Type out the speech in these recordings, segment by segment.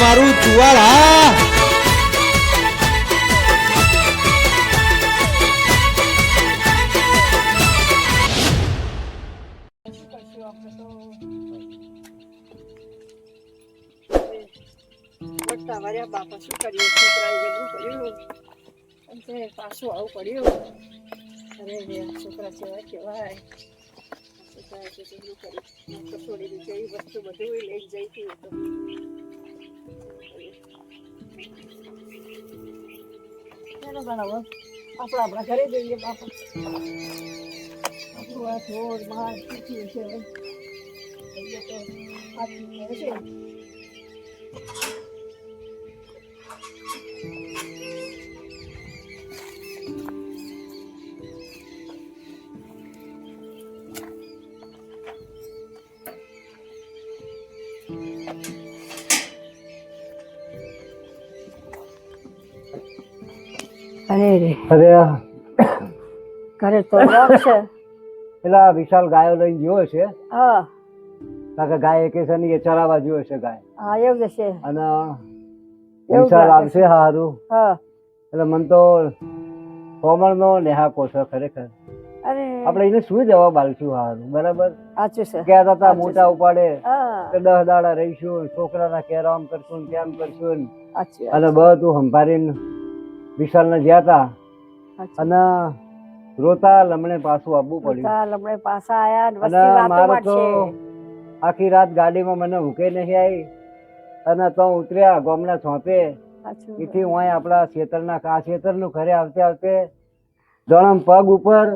મારું ચુવાડ હા બાપા શું કરીએ છોકરાએ વેલું કર્યું પાછું આવું પડ્યું અરે છોકરા સેવા કહેવાય છોકરાએ વેલું કર્યું છોડી દીધી એવી વસ્તુ બધું લઈ જઈ હતી ચાલો ગણાવો આપણે આપણા ઘરે જઈએ બાપા આપણું આ થોડ માર શીખ્યું છે હવે તો હાથ છે ઘરે તો છે પેલા વિશાલ ગાયો લઈને ગયો છે હા કારણ કે ગાય કે છે ને એ ચરાવવા ગયો છે ગાય હા એવું જ છે અને વિશાલ આવશે હારું હા એટલે મન તો કોમળ નો નેહાકો છે ખરેખર અરે આપણે એને શું જવાબ આલશું હારું બરાબર સાચું છે કહેતા હતા મોટા ઉપાડે હા કે 10 દાડા રહીશું છોકરાના કેરામ કરશું ને કેમ કરશું સાચું અને બધું સંભાળીને વિશાલ ને ગયા હતા અને રોતા લમણે પાછું આવવું પડ્યું લમણે પાછા આયા ને અને વસ્તી વાતો મારે તો મારશે આખી રાત ગાડીમાં મને હુકે નહીં આવી અને તો ઉતર્યા ગામના ચોપે સાચું એથી હું આપણા ખેતરના ખેતરનું ઘરે આવતે આવતે જણમ પગ ઉપર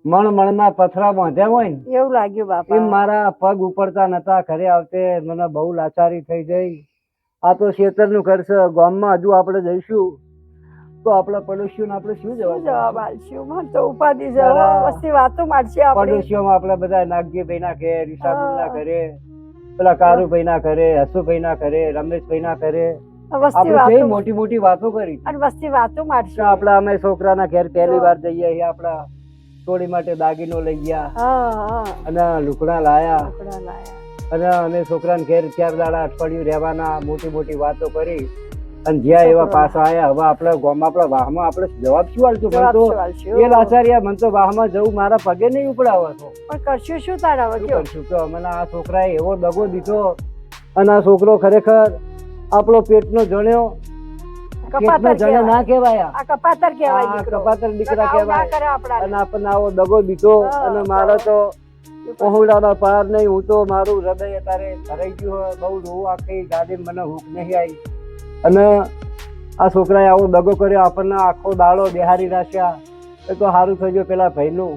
મણના પથરા બાંધ્યા હોય ને એવું લાગ્યું બાપા એમ મારા પગ ઉપડતા નતા ઘરે આવતે મને બહુ લાચારી થઈ ગઈ આ તો ખેતરનું ઘર છે ગામમાં હજુ આપણે જઈશું તો આપણા પડોશીઓને આપણે શું જવાબ આલશું મને તો ઉપાધિ છે વસ્તી વાતો મારશે આપણે પડોશીઓમાં આપણે બધા નાગજીભાઈ ના ઘરે ઈશાબુલ ના ઘરે પેલા કારુભાઈ ના ઘરે હસુભાઈ ના ઘરે રમેશભાઈ ના ઘરે આપણે મોટી મોટી વાતો કરી અને વસ્તી વાતો મારશે આપડા અમે છોકરાના ઘેર પહેલી વાર જઈએ આપડા થોડી માટે દાગીનો લઈ ગયા અને લુકડા લાયા અને અમે છોકરાને ઘેર 4 દાડા અઠવાડિયું રહેવાના મોટી મોટી વાતો કરી અને જ્યાં એવા પાછા આયા હવે આપડે ગામમાં આપડા વાહમાં આપણે જવાબ શું આલશું મને તો એ લાચારિયા મને તો વાહમાં જવું મારા પગે નહીં ઉપડાવો છો પણ કરશું શું તારા કરશું કે મને આ છોકરાએ એવો દગો દીધો અને આ છોકરો ખરેખર આપણો પેટનો જણ્યો કપાતર જણ્યો ના કહેવાય આ કપાતર કહેવાય કપાતર દીકરા કહેવાય અને આપણને આવો દગો દીધો અને મારો તો પહોંચડાનો પાર નહીં હું તો મારું હૃદય અત્યારે ભરાઈ ગયું હોય બહુ રોવું આખી ગાડી મને હૂક નહીં આવી અને આ છોકરાએ આવો દગો કર્યો આપણને આખો દાડો બિહારી રાખ્યા એ તો સારું થઈ ગયું પેલા ભાઈનું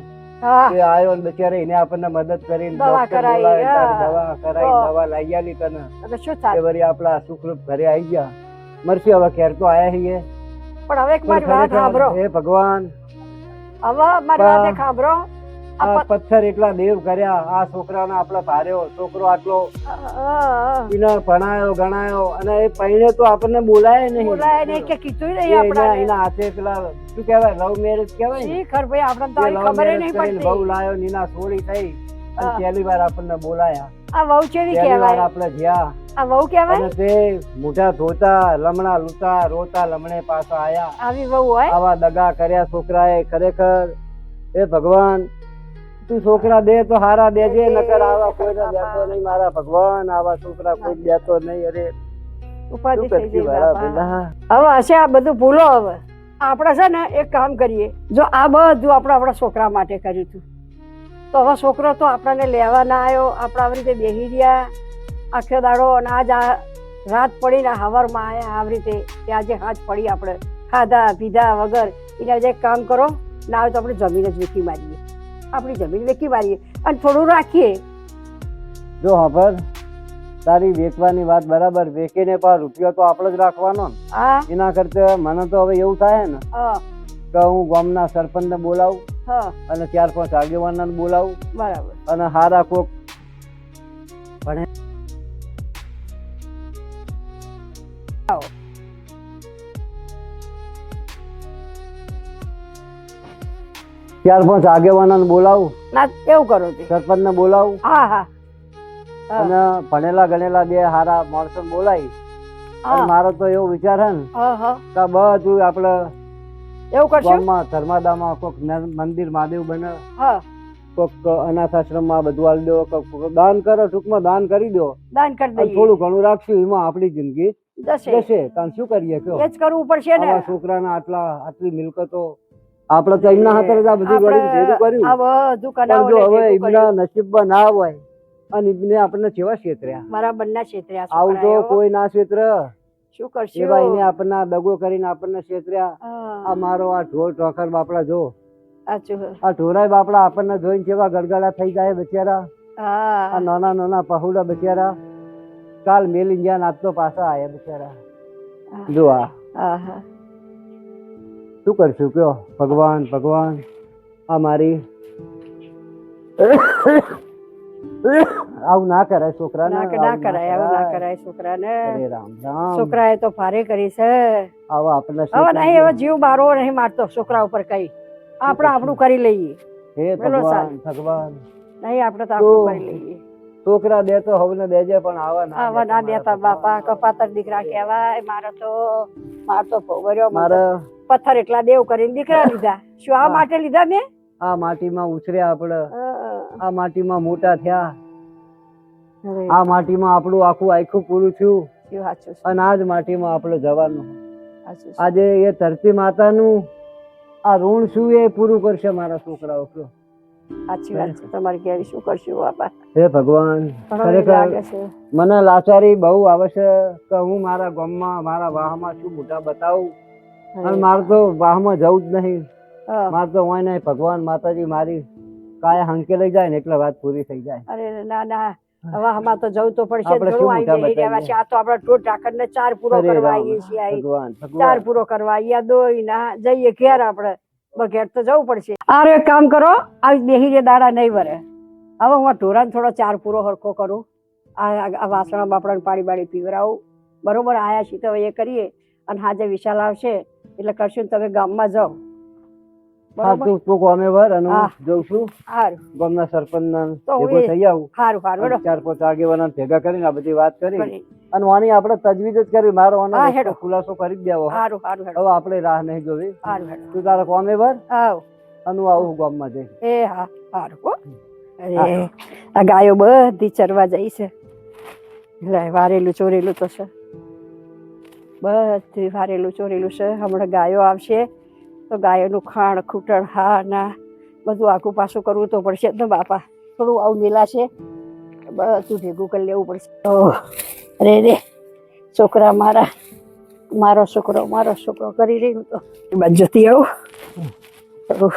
એ આવ્યો બિચારે એને આપણને મદદ કરીને દવા કરાવી દવા લઈ આલી તને વળી આપડા સુખરૂપ ઘરે આવી ગયા મરસી હવે ઘેર તો આયા છીએ પણ હવે મારી વાત સાંભળો હે ભગવાન હવે મારી વાત સાંભળો આ પથ્થર એટલા દેવ કર્યા આ છોકરાને આપડે ભાર્યો છોકરો આટલો એને ભણાયો ગણાયો અને એ પહેલે તો આપણને બોલાય નહીં કે કીધું નહીં આપડા એના હાથે પેલા શું કહેવાય લવ મેરેજ કહેવાય ને ખર ભાઈ આપણે તો ખબર નહીં પડતી બહુ લાયો નીના સોળી થઈ અને પહેલી વાર આપણને બોલાયા આ વહુ કેવી કહેવાય આપણે જ્યાં આ વહુ કહેવાય અને તે મોઢા ધોતા લમણા લૂતા રોતા લમણે પાછા આયા આવી વહુ હોય આવા દગા કર્યા છોકરાએ ખરેખર એ ભગવાન તું છોકરા દે તો હારા દેજે નકર આવા કોઈ દેતો નહીં મારા ભગવાન આવા છોકરા કોઈ દેતો નહીં અરે ઉપાધિ થઈ ગઈ હવે હશે આ બધું ભૂલો હવે આપણે છે ને એક કામ કરીએ જો આ બધું આપણે આપણા છોકરા માટે કર્યું હતું તો હવે છોકરો તો આપણને લેવા ના આવ્યો આપણે આવી રીતે બેસી રહ્યા આખો દાડો અને આજ આ રાત પડીને હવારમાં આવ્યા આવી રીતે કે આજે હાથ પડી આપણે ખાધા પીધા વગર એના જે કામ કરો ના આવે તો આપણે જમીન જ વેચી મારીએ આપણી જમીન વેચી મારીએ અને થોડું રાખીએ જો ખબર તારી વેચવાની વાત બરાબર વેચીને પણ રૂપિયો તો આપણે જ રાખવાનો એના કરતા મને તો હવે એવું થાય ને કે હું ગામના સરપંચ ને બોલાવું અને 4-5 આગેવાનને બોલાવું બરાબર અને હારા કોક ભણે 4-5 આગેવાનોને બોલાવું ના એવું કરો સરપંચ ને બોલાવું હા હા અને ભણેલા ગણેલા બે હારા માણસો બોલાવી અને મારો તો એવો વિચાર હે ને હા હા કે બધું આપણે એવું કરશું ગામમાં ધર્માદામાં કોઈક મંદિર મહાદેવ બને, હા કોઈક અનાથ આશ્રમમાં બધું આલી દો, કોઈક દાન કરો, ટૂંકમાં દાન કરી દો દાન કરી અને દઈએ થોડું ઘણું રાખશું એમાં આપણી જિંદગી જશે જશે. કારણ શું કરીએ કયો, એ જ કરવું પડશે ને આવા છોકરાના આટલી મિલકતો આપણે તો એમના હાથે જ આ બધું વળી ભેગું કર્યું. આ બધું પણ કરાવો જો ને હવે ભેગું એમના કર્યું. નસીબમાં ના હોય અને એમને આપણને કેવા છેતર્યા, મારા બંને છેતર્યા આવું તો છોકરાઓ. કોઈ ના છેતર. શું કરશું એવા એને આપણને દગો કરીને આપણને છેતર્યા. હા, આ મારો આ ઢોર ટોકર બાપડા જો, સાચું. આ ઢોરાય બાપડા આપણને જોઈને કેવા ગળગળા થઈ જાય બિચારા. આ હા નાના નાના પહુડા બિચારા કાલ મેલી ગયા ને આજ તો પાછા આયા બિચારા. જો આ હા હા શું કરશું કયો, ભગવાન ભગવાન. આ મારી આવું ના કરાય છોકરાને, ના ના કરાય આવું ના કરાય છોકરાને. અરે રામ રામ. છોકરાએ તો ભારે કરી છે. આવો આપણને હવે નહીં હવે જીવ બારો નહીં મારતો છોકરા ઉપર કઈ. આપણે આપણું કરી લઈએ. હે બોલો ભગવાન ભગવાન. નહીં આપણે તો આપણું કરી લઈએ. છોકરા દે તો હવે દેજે પણ આવા ના દેતા બાપા. કપાતર દીકરા કહેવાય. મારો તો ભોગર્યો મારે પથ્થર એટલા દેવ કરીને દીકરા લીધા. શું આ માટે લીધા મેં? આ માટીમાં ઉછર્યા આપણે, આ માટીમાં મોટા થયા, હવે આ માટીમાં આપણું આખું આખું પૂરું થયું શું સાચું છે, અને આ જ માટીમાં આપણે જવાનું. સાચું છે. આજે એ ધરતી માતાનું આ ઋણ શું એ પૂરું કરશે મારા છોકરાઓ કયો. સાચી વાત છે તમારી. કેવી શું કરશું બાપા. હે ભગવાન, પણ હવે ખરેખર લાગે છે મને લાચારી બહુ આવે છે કે હું મારા ગામમાં મારા વાહમાં શું મોટા બતાવું અને મારે તો વાહમાં જવું જ નહીં. હા. મારે તો હોય નહીં, ભગવાન માતાજી મારી કાયા હંકે લઈ જાય ને એટલે વાત પૂરી થઈ જાય. અરે ના ના હવે આમાં તો જવું તો પડશે. આપણે થોડું શું આવી મોટા જઈએ. બતાવીએ? આ તો આપણા ટોટ ઢાકરને ચાર પૂરો અરે કરવા રામ આવીએ છીએ. આઈ ભગવાન ચાર ભગવાન. પૂરો કરવા અહીંયા દોઈ ના જઈએ ઘેર. આપણે બઘેર તો જવું પડશે. આરે એક કામ કરો, આવી બેહી રે દાડા નહીં વરે. હવે હું ઢોરાને થોડો ચાર પૂરો હરખો કરું. આ વાસણા બાપડાને પાણી બાળી પીવરાવું. બરોબર આયા છીએ તો હવે એ કરીએ અને હાજે વિશાલ આવશે એટલે કરશું ને તમે ગામમાં જાઓ. હા, બરોબર તું કોમે ભર અને હા. હું જઉં છું સારું ગામના સરપંચ તો હું ભેગો એ- થઈ આવું. સારું સારું હેડો. 4-5 આગેવાના ભેગા કરીને આ બધી વાત કરી કરી. અને આની આપણે તજવીજ જ કરી. મારો આનો હા, રસ્તો હેડો. ખુલાસો કરી જ દેવો. સારું સારું હેડો. હવે આપણે રાહ નહીં જોવી. સારું હેડો. તું તારા કોમે ભર આવ અને હું આવું ગામમાં જઈ. એ હા સારું હો. અરે આ ગાયો બધી ચરવા જઈ છે. લે વારેલું ચોરેલું તો છે. બધી વારેલું ચોરેલું છે. હમણાં ગાયો આવશે તો ગાયોનું ખાણ ખૂટણ હા ના બધું આખું પાછું કરવું તો પડશે ને બાપા. થોડું આવું મિલાશે બધું ભેગું કરી લેવું પડશે. અરે રે છોકરા મારો છોકરો કરી રહ્યું તો એ બાજુ જતી આવું. થોડું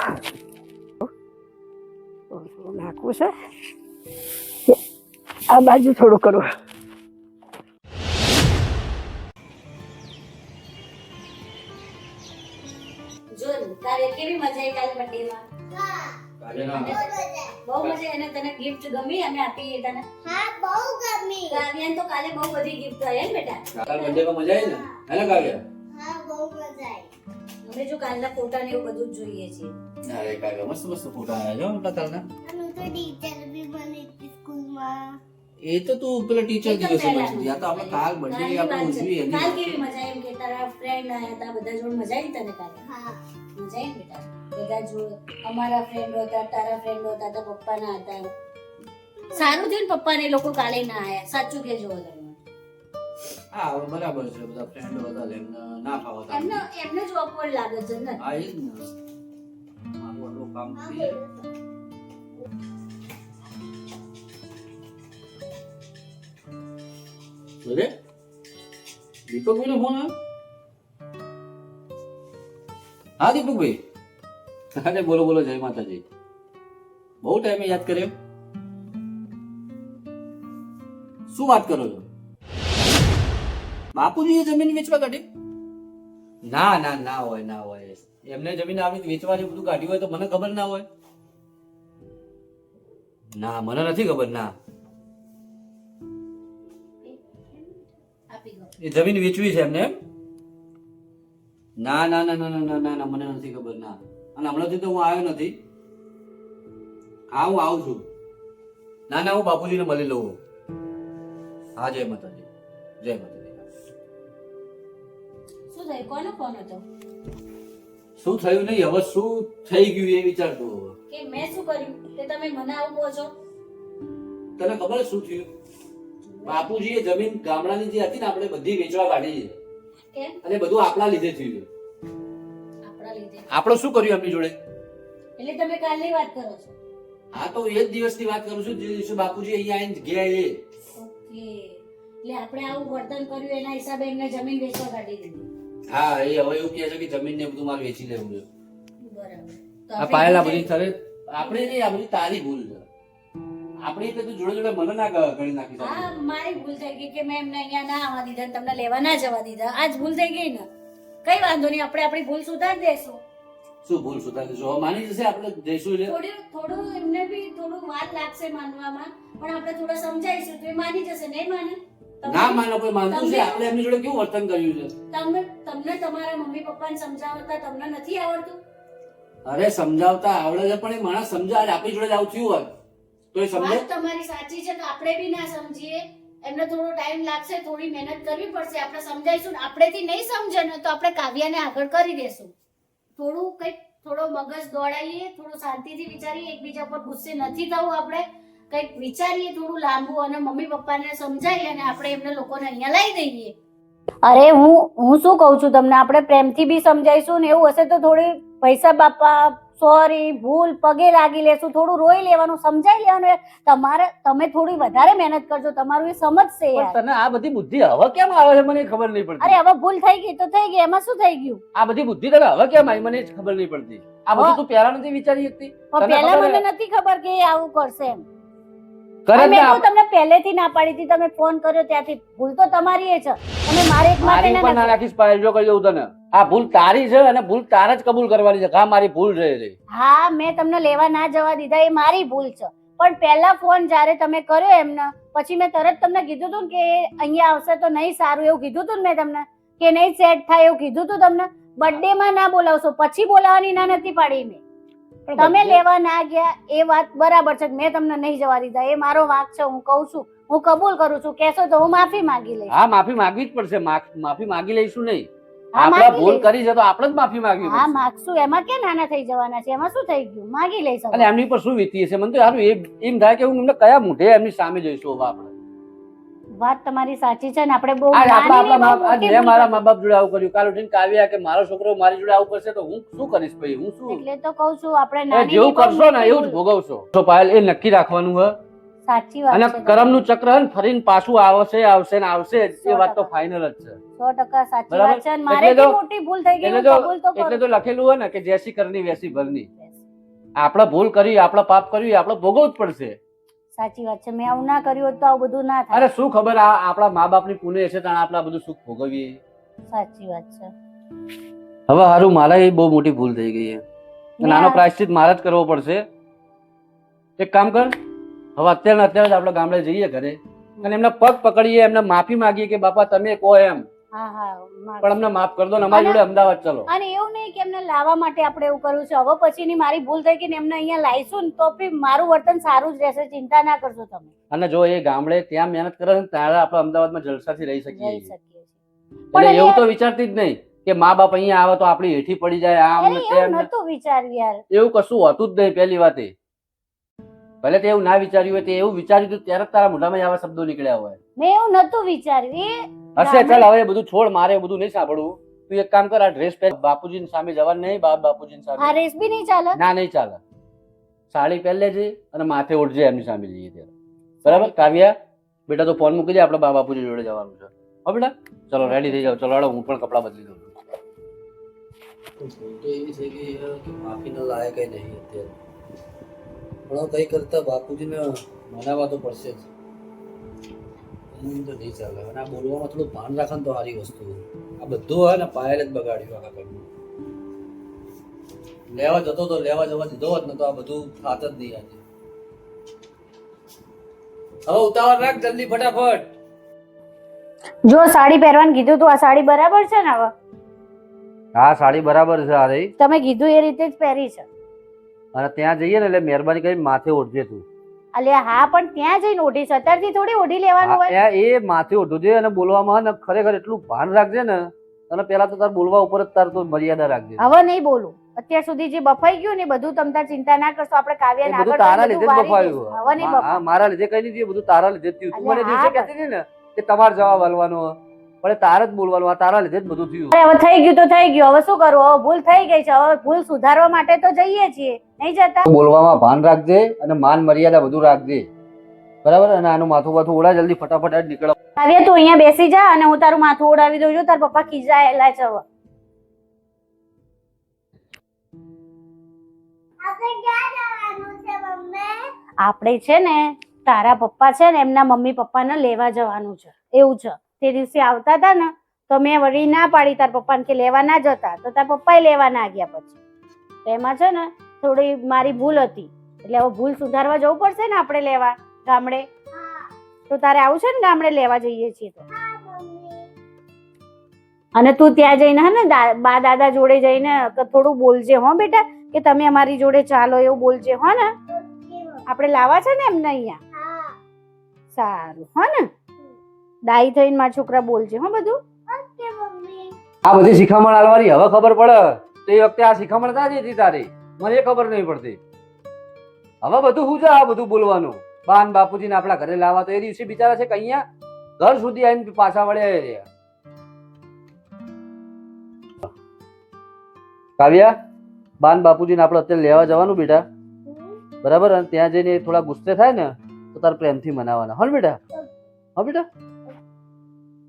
નાખવું છે આ બાજુ થોડું કરું. જોન તારે કેવી મજા આવી કાલ બર્થડેમાં? બહુ મજા. એને તને ગિફ્ટ ગમી અને આપી તને? હા બહુ ગમી. કાવ્યાને તો કાલે બહુ બધી ગિફ્ટ આવી હે બેટા. કાલ બર્થડે માં મજા આવી ને? હેને કાવ્યા? હા બહુ મજા આવી. અમે જો કાલના ફોટા ને એવું બધું જ જોઈએ છીએ. અરે કાવ્યા મસ્ત મસ્ત ફોટા આવ્યા જો મોટા કાલના. અને તો ટીચર બી બની હતી સ્કૂલમાં. એ તો તું પેલા ટીચર એ તો દિવસે પહેલાનું. બની. આ તો આપણે કાલ બર્થડે કાલની આપણે વાત છે. ઉજવી એની. કાલ કેવી મજા આવી? એમ કે તારા ફ્રેન્ડ આયા હતા બધા જોડે મજા આવી તને કાલે? હા મજા આવી બેટા? બધા જોડે અમારા ફ્રેન્ડ હતા, તારા ફ્રેન્ડ હતા, તારા પપ્પાના હતા. સારું થયું ને પપ્પાને એ લોકો કાલે ના આયા. સાચું કેજો તમે. હા હવે બરાબર છે. બધા ફ્રેન્ડો હતા એટલે એમને ના ફાવતા. એમને જ awkward લાગે છે ને. હા એ જ ને. મારું આટલું કામ થઈ જાય. અરે દીપકભાઈ નો ફોન આવ્યો? હા દીપકભાઈ. અરે બોલો બોલો. જય માતાજી. બહુ ટાઈમે યાદ કર્યો. શું વાત કરો છો? બાપુજીએ જમીન વેચવા કાઢી? ના ના ના હોય ના હોય. એમને જમીન આવી વેચવાની બધું કાઢ્યું હોય તો મને ખબર ના હોય? ના મને નથી ખબર. ના આપી દો. એ જમીન વેચવી છે એમને એમ? ના ના ના ના ના ના ના મને નથી ખબર. ના અને હમણાંથી તો હું આવ્યો નથી. હા હું આવું છું. ના ના હું બાપુજીને મળી લઉં. હા જય માતાજી. જય માતાજી. થયું? કોનો ફોન હતો? શું થયું નહીં, હવે શું થઈ ગયું એ વિચારતો હવે. કે મેં શું કર્યું કે તમે મને આવું કહો છો? તને ખબર શું થયું? બાપુજીએ જમીન ગામડાની જે હતી ને આપણે બધી વેચવા કાઢી છે. કેમ? અને બધું આપણા લીધે થયું છે. આપણા લીધે? આપણે શું કર્યું એમની જોડે? એટલે તમે કાલની વાત કરો છો? હા તો એ જ દિવસની વાત કરું છું જે દિવસે બાપુજી અહીંયા આવીને ગયા એ. ઓકે, એટલે આપણે આવું વર્તન કર્યું એના હિસાબે એમને જમીન વેચવા કાઢી દીધી. હા એ હવે એવું કહે છે કે જમીન ને બધું મારે વેચી લેવું છે. બરાબર. તો આ આપણે પાયેલા ભૂલ બધી થઈ? થરે આપણે નહીં, આ બધી તારી ભૂલ છે. આપણી એટલે તું જોડે જોડે મને ના ગણી નાખી શકે. હા, મારી ભૂલ થઈ ગઈ કે મેં એમને અહીંયા ના આવવા દીધા અને તમને લેવા ના જવા દીધા. આજ ભૂલ થઈ ગઈ ને, કઈ વાંધો નહીં, આપણે આપણી ભૂલ સુધારી દેશું. શું ભૂલ સુધારી દઈશું? હવે માની જશે આપણે જઈશું એટલે થોડું એમને બી થોડું વાર લાગશે માનવામાં, પણ આપણે થોડા સમજાઈશું તો એ માની જશે. નહીં માને? ના માનો કોઈ માનતું છે? આપણે એમની જોડે કેવું વર્તન કર્યું છે? તમને તમારા મમ્મી પપ્પાને સમજાવતા તમને નથી આવડતું? અરે સમજાવતા આવડે છે પણ એ માણસ સમજાવે આપણી જોડે જ આવું થયું હોય તો એ સમજે. વાત તમારી સાચી છે, તો આપણે બી ના સમજીએ. એમને થોડો ટાઈમ લાગશે, થોડી મહેનત કરવી પડશે. આપણે સમજાઈશું. આપણેથી નહીં સમજે ને તો આપણે કાવ્યાને આગળ કરી દેશું. થોડું કંઈક થોડો મગજ દોડાઈએ, થોડું શાંતિથી વિચારીએ, એકબીજા પર ગુસ્સે નથી થવું. આપણે કંઈક વિચારીએ થોડું લાંબુ અને મમ્મી પપ્પાને સમજાવીએ અને આપણે એમને લોકોને અહીંયા લાવી દઈએ. અરે હું શું કહું છું તમને, આપણે પ્રેમથી બી સમજાઈશું ને એવું હશે તો થોડી પૈસા બાપા સોરી ભૂલ પગે લાગી લેશું, થોડું રોઈ લેવાનું, સમજાઈ લેવાનું. તમે થોડી વધારે મહેનત કરજો, તમારું એ સમજશે પણ યાર. તને આ બધી બુદ્ધિ હવે કેમ આવે છે મને ખબર નહીં પડતી. અરે હવે ભૂલ થઈ ગઈ તો થઈ ગઈ, એમાં શું થઈ ગયું? આ બધી બુદ્ધિ તને હવે કેમ આવી મને જ ખબર નહીં પડતી. આ બધું તું પહેલા નથી વિચારી શકતી? પણ તને પહેલા ખબર મને નથી ખબર કે એ આવું કરશે એમ. કરે મેં જ તો ને. તમને પહેલેથી ના પાડી હતી, તમે ફોન કર્યો ત્યાંથી. ભૂલ તો તમારી એ છે, તમે મારે એક માટે મારી ઉપર ના રાખીશ પાયલ, જો કહી દઉં તને આ ભૂલ તારી છે અને ભૂલ તારે જ કબૂલ કરવાની છે. હા મારી ભૂલ છે એ. હા, મેં તમને લેવા ના જવા દીધા એ મારી ભૂલ છે, પણ પહેલા ફોન જ્યારે તમે કર્યો એમને પછી મેં તરત તમને કીધું હતું કે અહીંયા આવશે તો નહીં સારું, એવું કીધું હતું ને મેં તમને, કે નહીં સેટ થાય એવું કીધું હતું તમને. બર્થડે માં ના બોલાવશો, પછી બોલાવવાની ના નથી પાડી મેં. તમે લેવા ના ગયા એ વાત બરાબર છે, મેં તમને નહીં જવા દીધા, એ મારો વાંક છે. હું કહું છું, હું કબૂલ કરું છું. કહેશો તો હું માફી માંગી લઈશ. હા માફી માંગવી જ પડશે. માફી માંગી લઈશું નહીં. હા, આપણે માંગી ભૂલ લઈશ. કરી છે તો આપણે જ માફી માંગવી હા પડશે. માગશું, એમાં ક્યાં નાના થઈ જવાના છે, એમાં શું થઈ ગયું, માગી લઈશ. અને એમની પર શું વીતી હશે મને તો યાર એમ થાય કે હું એમને કયા મૂઢે એમની સામે જઈશું હવે આપણે. વાત તમારી સાચી છે ને, આપણે બહુ આજ નાની ને બહુ આજ મોટી મેં ભૂલ મારા કરી. મા બાપ જોડે આવું કર્યું, કાલ ઉઠીને કાવ્યા કે મારો છોકરો મારી જોડે આવું કરશે તો હું શું કરીશ ભાઈ? હું શું એટલે તો કહું છું આપણે એ નાની જેવું ની બહુ કરશો ને મોટી એવું જ ભૂલ. ભોગવશો. તો પાયલ એ નક્કી રાખવાનું હોય સાચી વાત અને છે. કર્મનું ચક્ર હે ને ફરીને પાછું આવશે આવશે ને આવશે જ. એ વાત તો 100%. ફાઇનલ જ છે. 100% સાચી બરાબર? વાત છે અને મારે એટલે તો- મોટી ભૂલ થઈ ગઈ, એટલે હું કબૂલ તો એટલે કરું. તો લખેલું હોય ને કે જેસી કરની વેસી ભરની. આપણે ભૂલ કરી, આપણે પાપ કર્યું, આપણે ભોગવવું જ પડશે. સાચી વાત છે, મેં આવું ના કર્યું હોત તો આવું બધું ના થાય. અરે શું ખબર આ આપણા મા બાપની પુણ્ય છે તાણે આપણે આ બધું સુખ ભોગવીએ. સાચી વાત છે. હવે હારું મારા એ બહુ મોટી ભૂલ થઈ ગઈ છે. અને આનો પ્રાયશ્ચિત મારે જ કરવો પડશે. એક કામ કર, હવે અત્યારે જ આપણે ગામડે જઈએ ઘરે અને એમના પગ પકડીએ, એમને માફી માંગીએ કે બાપા તમે કહો એમ, હા હા માગું. પણ અમને માફ કરી દો ને અમારી જોડે અમદાવાદ ચલો. અને એવું નહીં કે એમને લાવવા માટે આપણે એવું કર્યું છે. હવે પછીની મારી ભૂલ થઈ ગઈ ને એમને અહીંયા લાવીશું ને તો બી મારું વર્તન સારું જ રહેશે, ચિંતા ના કરશો તમે. અને જો એ ગામડે ત્યાં મહેનત કરે ને ત્યારે આપણે અમદાવાદમાં જલસાથી રહી શકીએ જઈ છીએ. શકીએ છીએ. એટલે પણ એવું તો વિચારતી જ નહીં કે મા બાપ અહીંયા આવે તો આપણી હેઠી પડી જાય આમ અરે ને એવું તેમ ને. નતું વિચાર્યું યાર. એવું કશું હોતું જ નહીં પહેલી વાત. ભલે તે એવું ના વિચાર્યું હોય, તે એવું વિચાર્યું હતું ત્યારે જ તારા મોઢામાં આવા શબ્દો નીકળ્યા હોય. મેં એવું નતું વિચાર્યું. હશે ચાલ હવે બધું છોડ, મારે એ બધું નહીં સાંભળવું. તું એક કામ કર, આ ડ્રેસ પહેર, બાપુજીની સામે જવાનું નહીં. બાપુજીની આ સામે રેસ બી નહીં ચાલે. ના નહીં ચાલે. સાડી પહેર લેજે અને માથે ઓઢજે એમની સામે જઈએ ત્યારે. બરાબર કાવ્યા? બેટા તો ફોન મૂકી દે, આપણે બાપુજી જોડે જવાનું છે. હો બેટા ચલો રેડી થઈ જાવ. ચલો હેડો, હું પણ કપડાં બદલી દઉં છું. ભૂલ તો એવી થઈ ગઈ કે માફીનો લાયક નહીં અત્યારે. પણ કઈ કરતા બાપુજીને મનાવવા તો પડશે જ. એમ તો નહીં ચાલે. અને આ બોલવામાં થોડું ભાન રાખે ને તો સારી વસ્તુ. આ બધું હોય ને પાયલ જ બગાડ્યું આખા ઘરનું. લેવા જતો તો લેવા જવા દીધો હોત ને તો આ બધું થાત જ નહીં આજે. હવે ઉતાવળ રાખ જલ્દી ફટાફટ. જો સાડી પહેરવાનું કીધું તું, આ સાડી બરાબર છે ને? હવે હા સાડી બરાબર છે. આ રહી. તમે કીધું એ રીતે જ પહેરી છે. અને ત્યાં જઈએ ને એટલે મહેરબાની કરીને માથે ઓઢજે તું. અલ્યા હા, પણ ત્યાં જઈને ઓઢીશ, અત્યારથી થોડી ઓઢી લેવાનું હોય. એ માથે ઓઢું છે અને બોલવામાં ને ખરેખર એટલું ભાન રાખજે ને તને પેલા તો તાર બોલવા ઉપર જ તાર તો મર્યાદા રાખજે. હવે નહીં બોલું. અત્યાર સુધી જે બફાઈ ગયું ને એ બધું તમ તાર ચિંતા ના કરશો. આપણે એ કાવ્યાને બધું આગળ તારા કરીએ, લીધે જ બધું વારી બફાયું. દઈશું. હવે નહીં હા, બફાય. મારા લીધે કઈ નહીં, બધું તારા લીધે જ થયું. તું મને અરે દિવસે હા, કહેતી હતી ને કે તમારે જવાબ આલવાનો, પણ એ તારે જ બોલવાનું. આ તારા લીધે જ બધું થયું. અરે હવે થઈ ગયું તો થઈ ગયું. હવે શું કરવું? હવે ભૂલ થઈ ગઈ છે. હવે ભૂલ સુધારવા માટે તો જઈએ છીએ, નહીં જતા? બોલવામાં ભાન રાખજે અને માન મર્યાદા બધું રાખજે, બરાબર? અને આનું માથું બાથું ઉડા, જલ્દી ફટાફટ આ નીકળો. કાવ્યા તું અહીંયા બેસી જા અને હું તારું માથું ઉડાવી દઉં છું. તાર પપ્પા ખીજાયેલા છે હવે. આપણે ક્યાં જવાનું છે મમ્મી? આપણે છે ને તારા પપ્પા છે ને એમના મમ્મી પપ્પાને લેવા જવાનું છે, એવું છે. તે દિવસે આવતા હતા ને તો મેં વળી ના પાડી તાર પપ્પાને કે લેવા ના જતા, તો તાર પપ્પાએ લેવા ના ગયા. પછી તો એમાં છે ને થોડી મારી ભૂલ હતી, એટલે હવે ભૂલ સુધારવા જવું પડશે ને આપણે લેવા ગામડે. તો તારે આવું છે ને ગામડે લેવા જઈએ છીએ તો. અને તું ત્યાં જઈને હે ને બા દાદા જોડે જઈને થોડું બોલજે હો બેટા, કે તમે અમારી જોડે ચાલો, એવું બોલજે હો ને. આપણે લાવવા છે ને એમને અહીંયા. હા. સારું હો ને. ડાઈ થઈને મારા છોકરા બોલજે હો બધું. Okay mummy. આ બધી શિખામણ આલવાની હવે ખબર પડે. તો એ વખતે આ શિખામણ ના હતી તારી, મને એ ખબર નહીં પડતી. હવે બધું શું છે આ બધું બોલવાનું? બાન બાપુજીને આપણા ઘરે લાવવા, તો એ દિવસે બિચારા છે કે અહીંયા ઘર સુધી આવીને પાછા વળ્યા રહ્યા. કાવ્યા, બાન બાપુજીને આપણે અત્યારે લેવા જવાનું બેટા, બરાબર? અને ત્યાં જઈને થોડા ગુસ્સે થાય ને તો તારે પ્રેમથી મનાવવાના, હો ને બેટા? હા બેટા,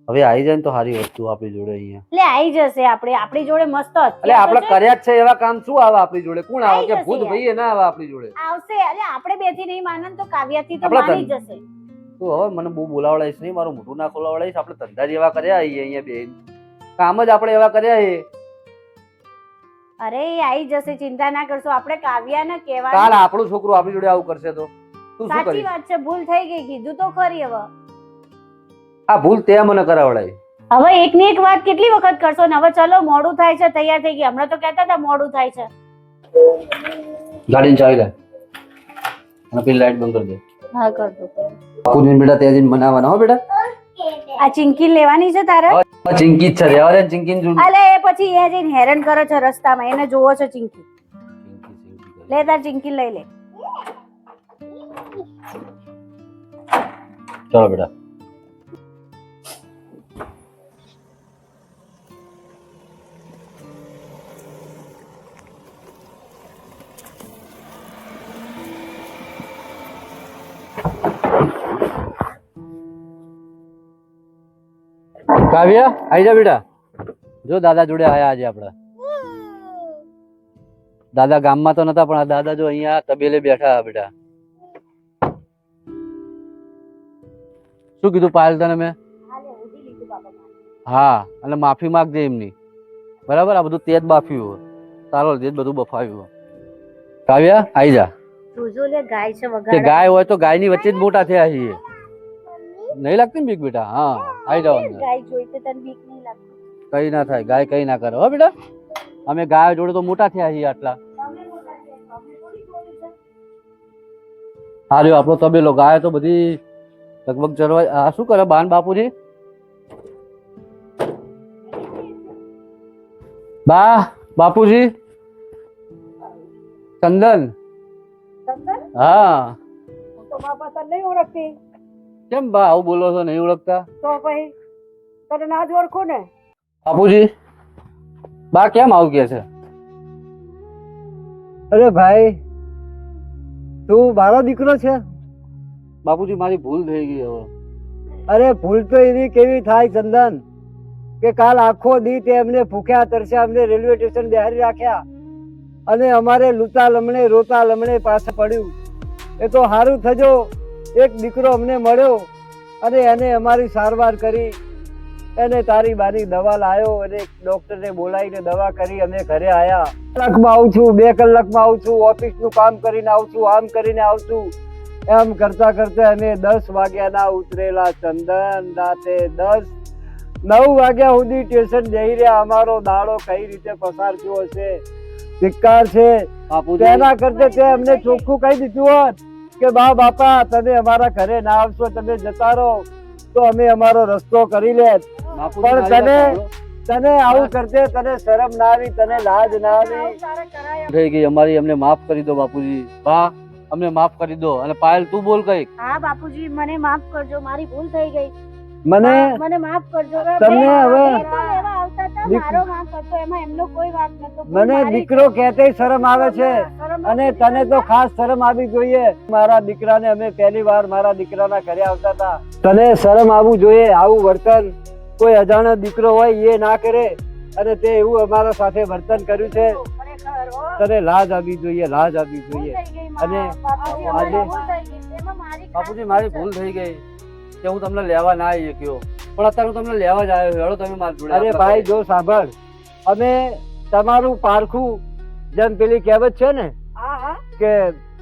હવે આવી જાય ને તો સારી વસ્તુ આપણી જોડે અહીંયા. એટલે આવી જશે. આપણી જોડે મસ્ત એટલે આપણે કર્યા જ છે એવા કામ શું આવે આપણી જોડે? કોણ આવે કે આવી ભૂત જશે ભાઈ ના આવે આપણી જોડે? આવશે. એટલે આપણે બેથી નહીં માનન તો કાવ્યાથી તો આપણા માની જશે. તું હવે મને બહુ બોલાવડાઈશ નહીં, મારું મોઢું ના ખોલાવડાઈશ. આપણે ધંધા જ એવા કર્યા અહીંયા બેન, કામ જ આપણે એવા કર્યા એ. અરે એ આવી જશે, ચિંતા ના કરશો. આપણે કાવ્યાને કાલ કહેવાનું. આપણું છોકરું આપણી જોડે આવું કરશે તો તું શું સાચી કરીશ? વાત છે, ભૂલ થઈ ગઈ, કીધું તો ખરી. હવે આ ભૂલ તે મને કરાવડાઈ. હવે એકની એક વાત કેટલી વખત કરશો ને? હવે ચલો, મોડું થાય છે, તૈયાર થઈ ગયા. હમણાં તો કહેતા હતા મોડું થાય છે. ગાડીને ચાવી લે અને પેલી લાઈટ બંધ કરી દે. હા, કર દો. બાપુજીને બેટા ત્યાં જઈને મનાવવાના, હો બેટા? આ ચિંકી લેવાની છે તારે? હવે ચિંકી જ છે, રહેવા દે ને ચિંકીને જોડે. અલે એ પછી એ જઈને હેરાન કરે છે રસ્તામાં, એને જોવો છે ચિંકી. લે તાર ચિંકી લઈ લે. ચલો બેટા. કાવ્યા, આઈ જા બેટા. જો દાદા જોડે આયા આજે આપડા. દાદા ગામમાં તો નતા, પણ આ દાદા જો અહીંયા તબેલે બેઠા બેટા. શું કીધું પાયલ તને મેં? હા, અને માફી માંગજે એમની, બરાબર? આ બધું તેજ બાફ્યું, તારો લીધે જ બધું બફાવ્યું. કાવ્યા, આઈ જા. જોજો લે, ગાય છે તે વગાડે. ગાય હોય તો ગાયની વચ્ચે જ મોટા થયા છીએ. નહીં લાગતી ને બીક બેટા? હા, આઈ જાઓ અંદર. ગાય જોઈ તો તને બીક નહીં લાગતી? કઈ ના થાય, ગાય કઈ ના કરે હો બેટા. અમે ગાય જોડે તો મોટા થયા છીએ આટલા. હાર્યો આપણો તબેલો. ગાય તો બધી લગભગ ચરવા. આ શું કરે બાન બાપુજી? બા બાપુજી, ચંદન. હા. તો બાપા તને નહીં ઓળખતી કેમ બા આવું બોલો છો? નહીં ઓળખતા તો પછી તને ના જ ઓળખું ને. બાપુજી, બા કેમ આવું કે છે? અરે ભાઈ, તું મારો દીકરો છે? બાપુજી, મારી ભૂલ થઈ ગઈ હવે. અરે ભૂલ તો એની કેવી થાય ચંદન, કે કાલ આખો દી તે અમને ભૂખ્યા તરસ્યા અમને રેલવે સ્ટેશન બેહારી રાખ્યા અને અમારે લૂતા લમણે રોતા લમણે પાસે પડ્યું. એ તો સારું થજો, એક દીકરો અમને મળ્યો અને એને અમારી સારવાર કરી. એને તારી બારી દવા લાવ્યો અને ડોક્ટરને બોલાવીને દવા કરી. અમે ઘરે આવ્યા. કલાકમાં આવું છું, 2 કલાકમાં આવું છું, ઓફિસનું કામ કરીને આવું છું, આમ કરીને આવું છું. એમ કરતા કરતા અમે 10 વાગ્યાના ઉતરેલા ચંદન. રાતે 9 વાગ્યા સુધી સ્ટેશન જઈ રહ્યા. અમારો દાડો કઈ રીતે પસાર થયો હશે, ધિક્કાર છે. બાપુજી, તેના કરતા તે અમને ચોખ્ખું કહી દીધું હોત કે બા બાપા તમે અમારા ઘરે ના આવશો, તમે જતા રહો, તો અમે અમારો રસ્તો કરી લેત. બાપુજી, પણ મારી વાત તને સાંભળો. તને આવું કરતે તને શરમ ના આવી, તને લાજ ના આવી? થઈ ગઈ અમારી, અમને માફ કરી દો બાપુજી. બા અમને માફ કરી દો. અને પાયલ તું બોલ કઈક. હા બાપુજી, મને માફ કરજો, મારી ભૂલ થઈ ગઈ. મને મને માફ કરજો. તમને હવે એ તો લેવા આવતા હતા, મારો વાંક હતો, એમાં એમનો કોઈ વાંક નતો. મને દીકરો કહેતે શરમ આવે છે, અને તને તો ખાસ શરમ આવી જોઈએ. મારા દીકરાને અમે પહેલી વાર મારા દીકરાના ઘરે આવતા હતા. તને શરમ આવવું જોઈએ. આવું વર્તન કોઈ અજાણ્યો દીકરો હોય એ ના કરે, અને તે એવું અમારા સાથે વર્તન કર્યું છે. તને લાજ આવવી જોઈએ, લાજ આવવી જોઈએ. અને આજે બાપુજી મારી ભૂલ થઈ ગઈ કે હું તમને લેવા ના આવી શક્યો, પણ અત્યારે હું તમને લેવા જ આવ્યો. હેડો તમે મારી જોડે. અરે ભાઈ જો સાંભળ, અમે તમારું પારખું, જેમ પેલી કહેવત છે ને કે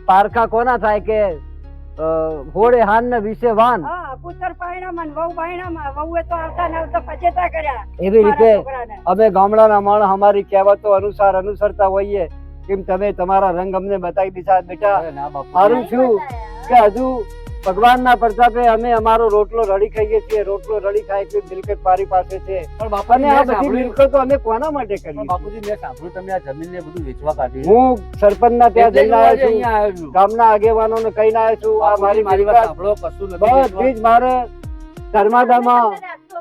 પારખા કોના થાય કે હોળે હાન ને વિશે વાન, પુત્ર પાયણામાં વહુ પાયણામાં, વહુએ તો આવતા ને આવતા પછેતા કર્યા. એવી રીતે અમે ગામડાના માણસ અમારી કહેવતો અનુસાર અનુસરતા હોઈએ. કેમ તમે તમારા રંગ અમને બતાવી દીધા બેટા. અરે ના બાપુ, સારું છું કે હજુ ભગવાનના પ્રતાપે અમે અમારો રોટલો રડી ખાઈએ છીએ. રોટલો રડી ખાય છે મિલકત મારી પાસે છે, પણ બાપુજી અને આ મેં બધી સાંભળ્યું, મિલકતો અમે કોના માટે પણ કરીએ? બાપુજી મેં સાંભળ્યું તમે આ જમીન ને બધું વેચવા કાઢ્યું. હું સરપંચના ત્યાં એટલે જ જઈને હું આવ્યો આજે છું, અહીંયા આવ્યો છું. ગામના આગેવાનોને કહીને આવ્યો છું. આ બાપુજી, મારી મારી વાત મિલકત સાંભળો, કશું નથી બધી વેચવા. જ મારે ધર્માદામાં,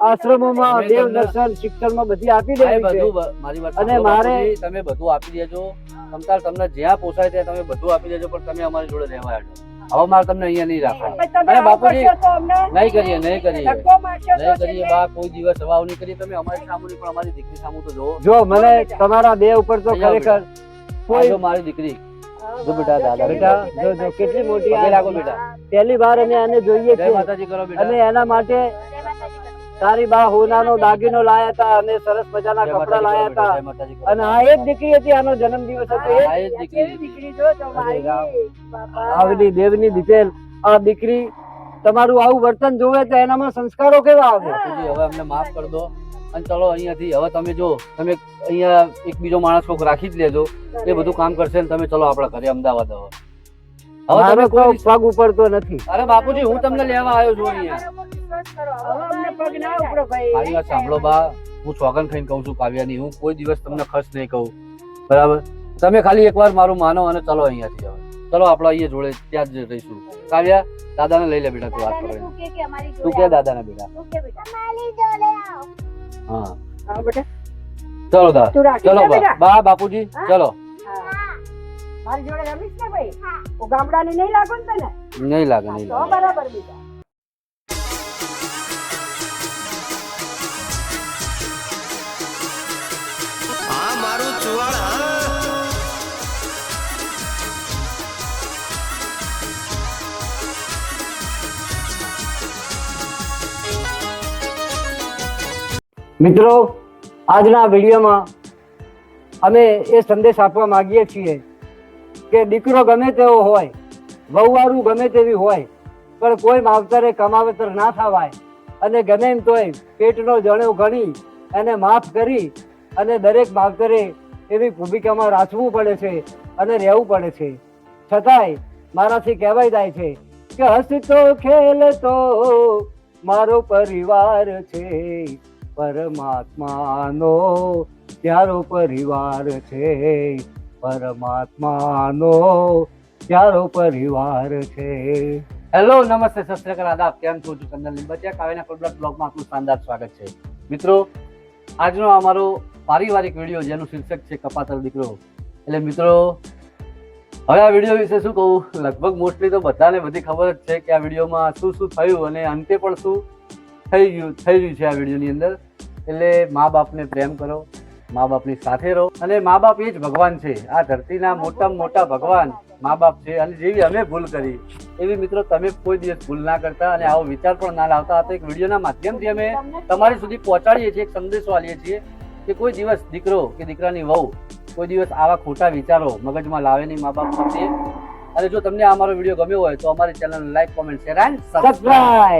આશ્રમોમાં, મેં દેવ તમને- દર્શન, શિક્ષણમાં બધી આપી આ દેવી છે. બધું મારી વાત અને સાંભળો મારે- બાપુજી, તમે બધું આપી દેજો. તમતાર તમને જ્યાં પોસાય ત્યાં તમે બધું આપી દેજો, પણ તમે અમારી જોડે રહેવા હેડો. હવે મારે તમને અહીંયા નહીં રાખવા. તમે અરે બાપુજી, આવું કરશો તો અમને નહીં કરીએ, નહીં કરીએ, ધક્કો મારશો તો નહીં કરીએ. છે બા કોઈ દિવસ હવાવ નહીં કરીએ. તમે અમારી સામું નહીં, પણ અમારી દીકરી સામું તો જોવો. જો મને તમારા દેહ ઉપર તો અહીંયા ખરેખર આ કોઈ જો મારી દીકરી. જો બેટા, દાદા બેટા જો જો કેટલી મોટી પગે આ લાગો બેટા. પહેલી વાર અમે આને જોઈએ જય છીએ, માતાજી કરો બેટા. અને એના માટે તારી બા હોનાનો દાગીનો લાયા હતા, અને સરસ મજાના જય કપડા માતાજી કરો લાયા બેટા, હતા. જય માતાજી કરો. અને આ એક દીકરી હતી, આનો જન્મદિવસ હતો. આ એ જ દીકરી કેવી હતી. દીકરી જો તો અરે રામ. મારી બાપા. આવડી દેવની દીકરી આ દીકરી તમારું આવું વર્તન જોવે તો એનામાં સંસ્કારો કેવા આવે? બાપુજી, હવે અમને માફ કરી દો. અને ચલો અહીંયાથી હવે તમે જો તમે અહીંયા એક બીજો માણસ કોક રાખી જ લેજો, એ બધું કામ કરશે ને તમે ચલો આપણા ઘરે અમદાવાદ. હવે મારો તમે કોઈ કોઈ પગ ઉપડતો નથી. અરે બાપુજી, હું તમને લેવા આવ્યો છું અહીંયા. હવે અમને પગ ના ઉપડો ભાઈ. મારી વાત સાંભળો બા, હું સોગન ખાઈને કહું છું કાવ્યાની, હું કોઈ દિવસ તમને ખર્ચ નહીં કહું, બરાબર? તમે ખાલી એકવાર મારું માનો અને ચલો અહીંયાથી. હવે ચલો આપણે અહીંયા જોડે ત્યાં જ રહીશું. કાવ્યા, દાદાને લઈ લે બેટા, તું વાત કરો. તું કે દાદાને બેટા. મારી જોડે આવ. હા હા બેટા ચલો દા, તું રાખી ચલો લે બા. બેટા. બા બાપુજી, ચલો. મારી જોડે રમીશ ને ભાઈ. હું ગામડાની નહીં લાગુ ને તને? નહીં લાગે, નહીં તો લાગે. બરાબર બેટા. આ મારું ચુવાડ હા. મિત્રો, આજના વિડીયોમાં અમે એ સંદેશ આપવા માંગીએ છીએ કે દીકરો ગમે તેવો હોય, વહુવારું ગમે તેવી હોય, પણ કોઈ માવતરે કમાવતર ના થવાય. અને ગમે એમ તોય પેટનો જણેવ ગણી એને માફ કરી અને દરેક માવતરે એવી ભૂમિકામાં રાખવું પડે છે અને રહેવું પડે છે. છતાંય મારાથી કહેવાય જાય છે કે હસતો ખેલતો મારો પરિવાર છે, પરમાત્માનો પ્યારો પરિવાર છે, પરમાત્માનો પ્યારો પરિવાર છે. હેલો, નમસ્તે, સત શ્રી અકાલ, આદાબ. કેમ છો? છું ચંદન લીંબચિયા. કાવ્યના કોલબ્લોક બ્લોગમાં આપનું શાનદાર સ્વાગત છે. મિત્રો, આજનો અમારો પારિવારિક વિડીયો જેનું શીર્ષક છે કપાતર દીકરો. એટલે મિત્રો, હવે આ વિડીયો વિશે શું કહું? લગભગ મોસ્ટલી તો બધાને બધી ખબર જ છે કે આ વિડીયોમાં શું શું થયું અને અંતે પણ શું થઈ રહ્યું છે આ વિડીયોની અંદર. એટલે મા બાપને પ્રેમ કરો, મા બાપની સાથે રહો, અને મા બાપ એ જ ભગવાન છે. આ ધરતીના મોટામાં મોટા ભગવાન મા બાપ છે. અને જેવી અમે ભૂલ કરી એવી મિત્રો તમે કોઈ દિવસ ભૂલ ના કરતા અને આવો વિચાર પણ ના લાવતા. આ તો એક વિડીયોના માધ્યમથી અમે તમારી સુધી પહોંચાડીએ છીએ, એક સંદેશો આપીએ છીએ કે કોઈ દિવસ દીકરો કે દીકરાની વહુ કોઈ દિવસ આવા ખોટા વિચારો મગજમાં લાવે નહીં મા બાપ પ્રત્યે. અને જો તમને આ અમારો વિડીયો ગમ્યો હોય તો અમારી ચેનલને like, comment, share and subscribe.